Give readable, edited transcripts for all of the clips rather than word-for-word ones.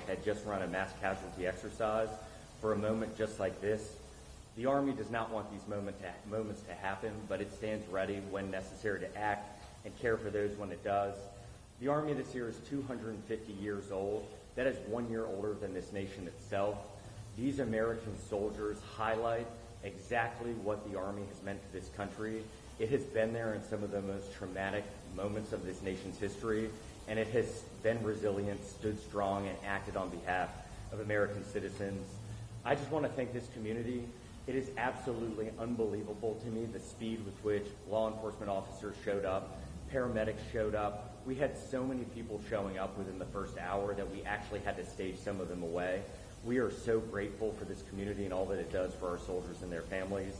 had just run a mass casualty exercise. For a moment just like this, the Army does not want these moments to happen, but it stands ready when necessary to act and care for those when it does. The Army this year is 250 years old. That is 1 year older than this nation itself. These American soldiers highlight exactly what the Army has meant to this country. It has been there in some of the most traumatic moments of this nation's history, and it has been resilient, stood strong, and acted on behalf of American citizens. I just want to thank this community. It is absolutely unbelievable to me the speed with which law enforcement officers showed up, paramedics showed up. We had so many people showing up within the first hour that we actually had to stage some of them away. We are so grateful for this community and all that it does for our soldiers and their families.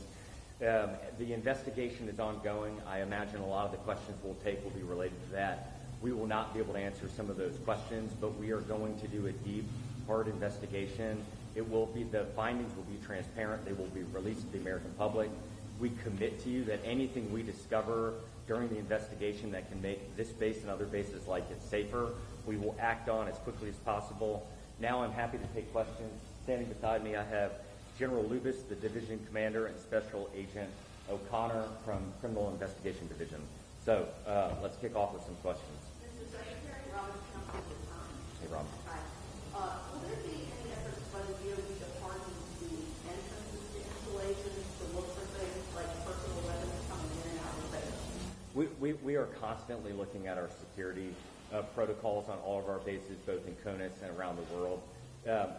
The investigation is ongoing. I imagine a lot of the questions we'll take will be related to that. We will not be able to answer some of those questions, but we are going to do a deep, hard investigation. The findings will be transparent. They will be released to the American public. We commit to you that anything we discover during the investigation that can make this base and other bases like it safer, we will act on as quickly as possible. Now I'm happy to take questions. Standing beside me, I have General Lubas, the Division Commander, and Special Agent O'Connor from Criminal Investigation Division. So let's kick off with some questions. Mr. Secretary, Robert Council of Time. Hey, Rob. Hi. Will there be any efforts by the DOD to harden the entrances to installations to look for things like personal weapons coming in and out of base? We are constantly looking at our security protocols on all of our bases, both in CONUS and around the world.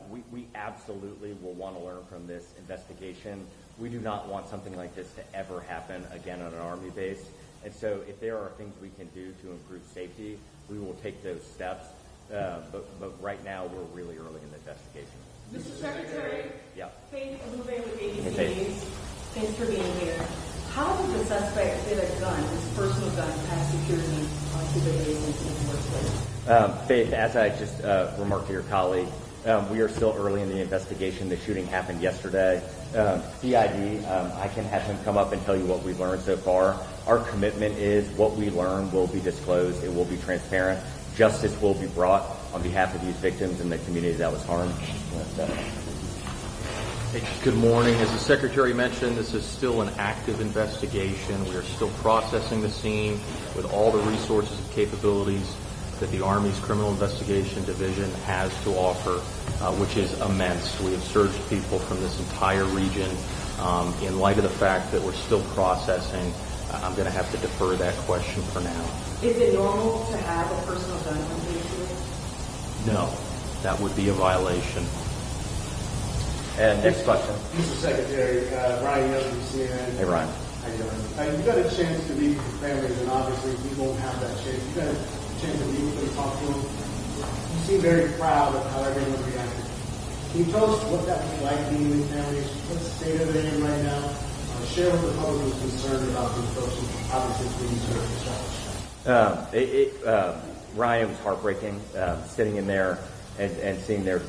We absolutely will want to learn from this investigation. We do not want something like this to ever happen again on an Army base. And so if there are things we can do to improve safety, we will take those steps. But right now, we're really early in the investigation. Mr. Secretary, Yeah. Faith Lubas with ABC Hey, News. Thanks for being here. How did the suspect get a gun, his personal gun, past security onto the base and to his workplace? Faith, as I just remarked to your colleague, we are still early in the investigation. The shooting happened yesterday. CID, I can have him come up and tell you what we've learned so far. Our commitment is what we learn will be disclosed. It will be transparent. Justice will be brought on behalf of these victims and the community that was harmed. Hey, good morning. As the Secretary mentioned, this is still an active investigation. We are still processing the scene with all the resources and capabilities that the Army's Criminal Investigation Division has to offer, which is immense. We have surged people from this entire region. In light of the fact that we're still processing, I'm going to have to defer that question for now. Is it normal to have a personal gun on base? No, that would be a violation. And next question. Mr. Secretary, Ryan Young from CNN. Hey, Ryan. How you doing? You got a chance to meet with families, and obviously we won't have that chance. You got a chance to meet with them, talk to them. You seem very proud of how everyone reacted. Can you tell us what that was like being with families? What's the state of it in right now? Share with the public who's concerned about these folks who obviously please serve. Ryan, was heartbreaking, sitting in there and seeing their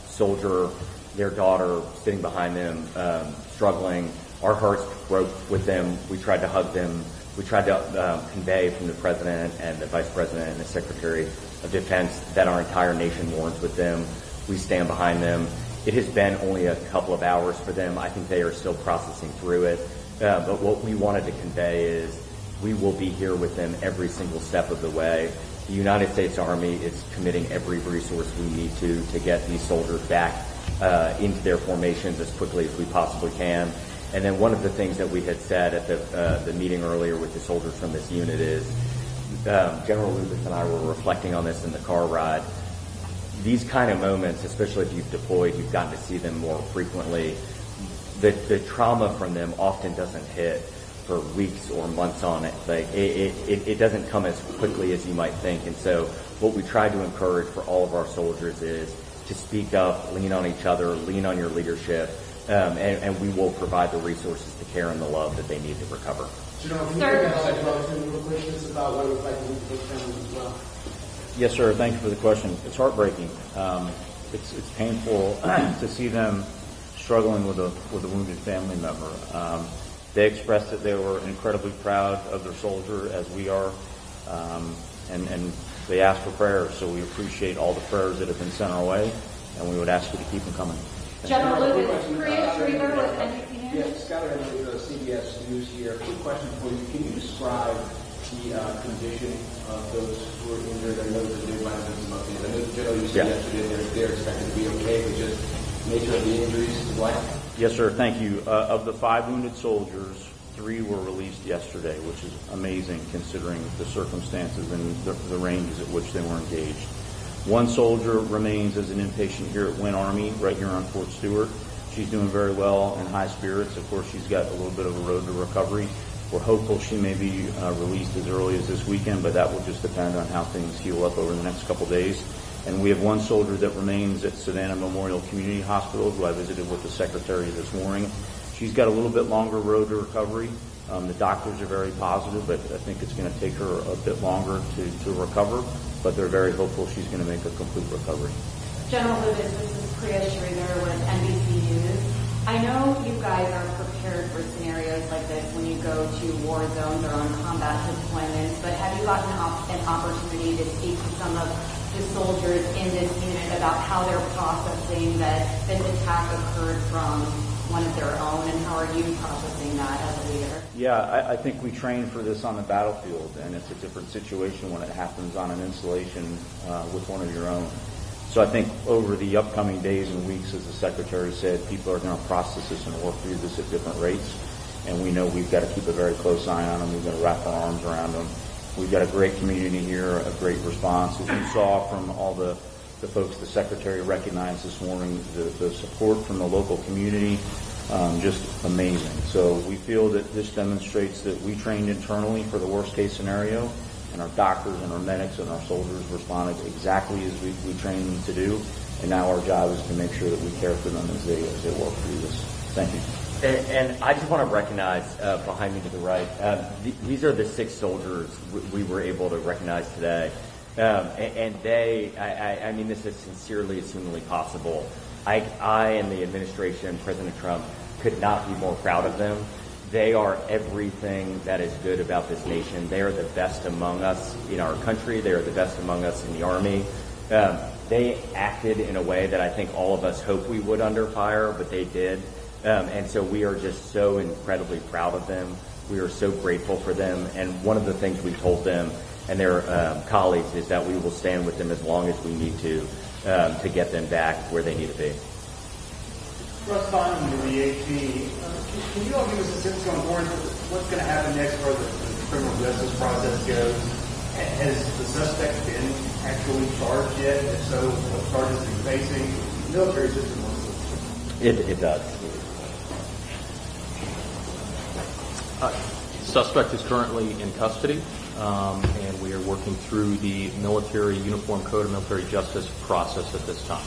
soldier, their daughter, sitting behind them, struggling. Our hearts broke with them. We tried to hug them. We tried to convey from the President and the Vice President and the Secretary of Defense that our entire nation mourns with them. We stand behind them. It has been only a couple of hours for them. I think they are still processing through it. But what we wanted to convey is we will be here with them every single step of the way. The United States Army is committing every resource we need to get these soldiers back into their formations as quickly as we possibly can. And then one of the things that we had said at the meeting earlier with the soldiers from this unit is, General Lubas and I were reflecting on this in the car ride. These kind of moments, especially if you've deployed, you've gotten to see them more frequently. The trauma from them often doesn't hit for weeks or months on it. Like it doesn't come as quickly as you might think. And so what we try to encourage for all of our soldiers is to speak up, lean on each other, lean on your leadership, and we will provide the resources, the care, and the love that they need to recover. General, can you bring us real quick just about what it was like to meet with those families as well? Yes, sir. Thank you for the question. It's heartbreaking. It's painful to see them struggling with a wounded family member. They expressed that they were incredibly proud of their soldier, as we are, and they asked for prayers, so we appreciate all the prayers that have been sent our way, and we would ask you to keep them coming. General Lubas, Priya Sridhar with NBC News. Yes, Scott Edwards with CBS News here. Quick question for you. Can you describe the condition of those who are injured? I know that they might have been some updates. I know the general you said yesterday they're expected to be okay, but just nature of the injuries is like? Yes, sir. Thank you. Of the 5 wounded soldiers, 3 were released yesterday, which is amazing considering the circumstances and the ranges at which they were engaged. 1 soldier remains as an inpatient here at Wynn Army, right here on Fort Stewart. She's doing very well in high spirits. Of course, she's got a little bit of a road to recovery. We're hopeful she may be released as early as this weekend, but that will just depend on how things heal up over the next couple days. And we have 1 soldier that remains at Savannah Memorial Community Hospital, who I visited with the secretary this morning. She's got a little bit longer road to recovery. The doctors are very positive, but I think it's going to take her a bit longer to recover, but they're very hopeful she's going to make a complete recovery. General Lubas, this is Priya Sridhar with NBC News. I know you guys are prepared for scenarios like this when you go to war zones or on combat deployments, but have you gotten an opportunity to speak to some of the soldiers in this unit about how they're processing that this attack occurred from one of their own, and how are you processing that as a leader? Yeah, I think we train for this on the battlefield, and it's a different situation when it happens on an installation with one of your own. So I think over the upcoming days and weeks, as the Secretary said, people are going to process this and work through this at different rates, and we know we've got to keep a very close eye on them. We've got to wrap our arms around them. We've got a great community here, a great response. As you saw from all the folks the Secretary recognized this morning, the support from the local community, just amazing. So we feel that this demonstrates that we trained internally for the worst case scenario, and our doctors and our medics and our soldiers responded exactly as we trained them to do. And now our job is to make sure that we care for them as they work through this. Thank you. And I just want to recognize behind me to the right, these are the 6 soldiers we were able to recognize today. And they, I mean this as sincerely as humanly possible. I and the administration, President Trump, could not be more proud of them. They are everything that is good about this nation. They are the best among us in our country. They are the best among us in the Army. They acted in a way that I think all of us hope we would under fire, but they did. And so we are just so incredibly proud of them. We are so grateful for them. And one of the things we told them and their colleagues is that we will stand with them as long as we need to get them back where they need to be. Russ Bond with the AP. Can you all give us a sense going forward what's going to happen next where the criminal justice process goes? Has the suspect been actually charged yet? If so, what charges are you facing? The military system wants to. It does. Suspect is currently in custody, and we are working through the Military Uniform Code of Military Justice process at this time.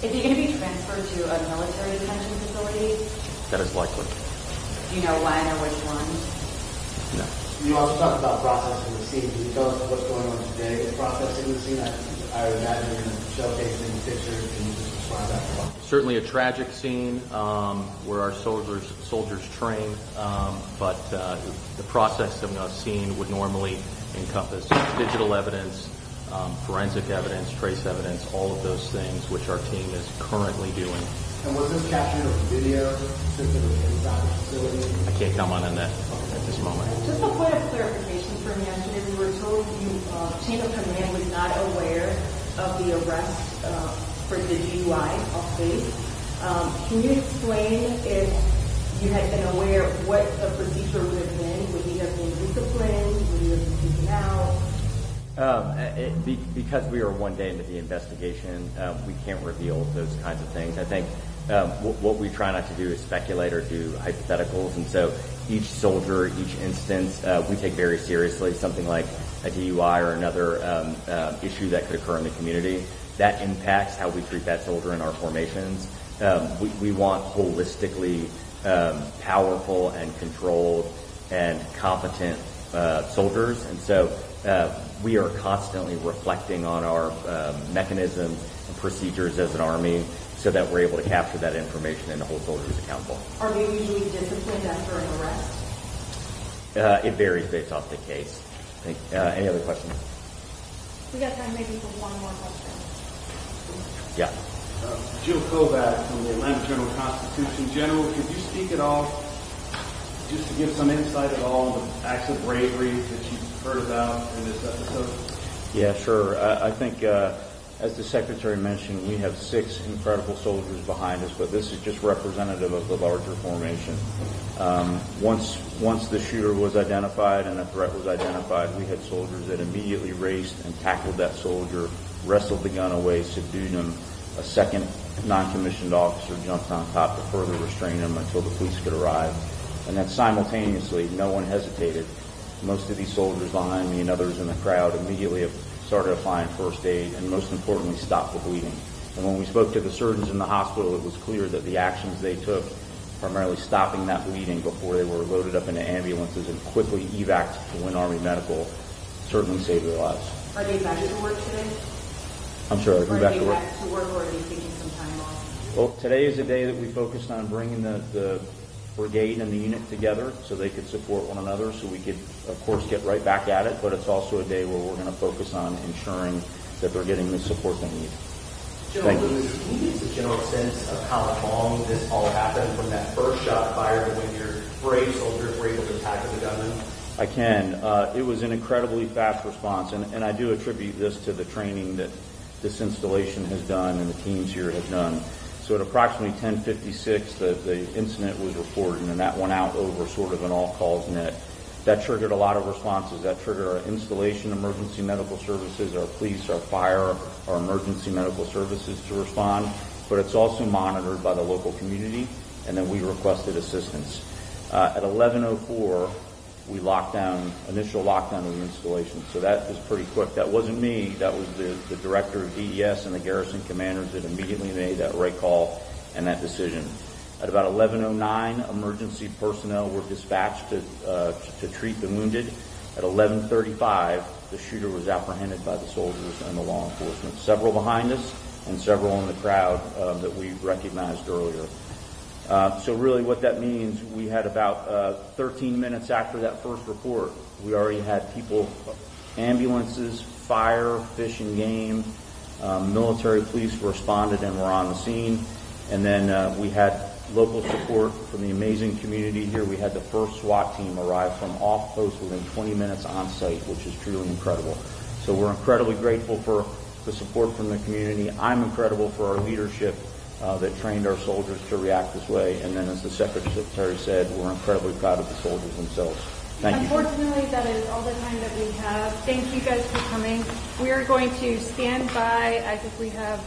Is he going to be transferred to a military detention facility? That is likely. Do you know when or which one? No. You also talked about processing the scene. Can you tell us what's going on today with processing the scene? I would imagine you're going to showcase any pictures. Can you just describe that for us? Certainly a tragic scene where our soldiers train, but the process of a scene would normally encompass digital evidence, forensic evidence, trace evidence, all of those things which our team is currently doing. And was this captured on video since it was inside the facility? I can't comment on that at this moment. Just a point of clarification from yesterday. We were told chain of command was not aware of the arrest for the DUI off base. Can you explain if you had been aware what the procedure would have been? Would he have been disciplined? Would he have been taken out? Because we are one day into the investigation, we can't reveal those kinds of things. I think what we try not to do is speculate or do hypotheticals, and so each soldier, each instance, we take very seriously. Something like a DUI or another issue that could occur in the community, that impacts how we treat that soldier in our formations. We want holistically powerful and controlled and competent soldiers, and so we are constantly reflecting on our mechanisms and procedures as an Army so that we're able to capture that information and hold soldiers accountable. Are they usually disciplined after an arrest? It varies based off the case. Any other questions? We got time maybe for one more question. Yeah. Jill Kovac from the Atlanta Journal-Constitution. General, could you speak at all, just to give some insight at all on the acts of bravery that you've heard about in this episode? Yeah, sure. I think, as the Secretary mentioned, we have 6 incredible soldiers behind us, but this is just representative of the larger formation. Once the shooter was identified and a threat was identified, we had soldiers that immediately raced and tackled that soldier, wrestled the gun away, subdued him. A second non-commissioned officer jumped on top to further restrain him until the police could arrive. And then simultaneously, no one hesitated. Most of these soldiers behind me and others in the crowd immediately started applying first aid and, most importantly, stopped the bleeding. And when we spoke to the surgeons in the hospital, it was clear that the actions they took, primarily stopping that bleeding before they were loaded up into ambulances and quickly evac'd to Win Army Medical, certainly saved their lives. Are they back to work today? I'm sorry, Are who back they to work? back to work, or are they taking some time off? Well, today is a day that we focused on bringing the brigade and the unit together so they could support one another, so we could, of course, get right back at it, but it's also a day where we're going to focus on ensuring that they're getting the support they need. General Thank you. Lubas, can you give us a general sense of how long this all happened from that first shot fired to when your brave soldiers were able to tackle the gunman? I can. It was an incredibly fast response, and I do attribute this to the training that this installation has done and the teams here have done. So at approximately 10:56, the incident was reported, and that went out over sort of an all-calls net. That triggered a lot of responses. That triggered our installation emergency medical services, our police, our fire, our emergency medical services to respond. But it's also monitored by the local community, and then we requested assistance. At 11:04, we initial lockdown of the installation. So that was pretty quick. That wasn't me. That was the director of DES and the garrison commanders that immediately made that right call and that decision. At about 11:09, emergency personnel were dispatched to treat the wounded. At 11:35, the shooter was apprehended by the soldiers and the law enforcement. Several behind us and several in the crowd that we recognized earlier. So really what that means, we had about 13 minutes after that first report, we already had people, ambulances, fire, fish and game, military police responded and were on the scene. And then we had local support from the amazing community here. We had the first SWAT team arrive from off post within 20 minutes on site, which is truly incredible. So we're incredibly grateful for the support from the community. I'm incredible for our leadership that trained our soldiers to react this way. And then, as the Secretary said, we're incredibly proud of the soldiers themselves. Thank you. Unfortunately, that is all the time that we have. Thank you guys for coming. We are going to stand by. I think we have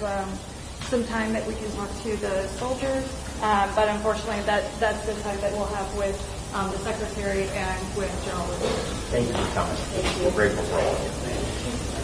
some time that we can talk to the soldiers, but unfortunately, that's the time that we'll have with the Secretary and with General Lubas. Thank you for coming. We're grateful for all of you.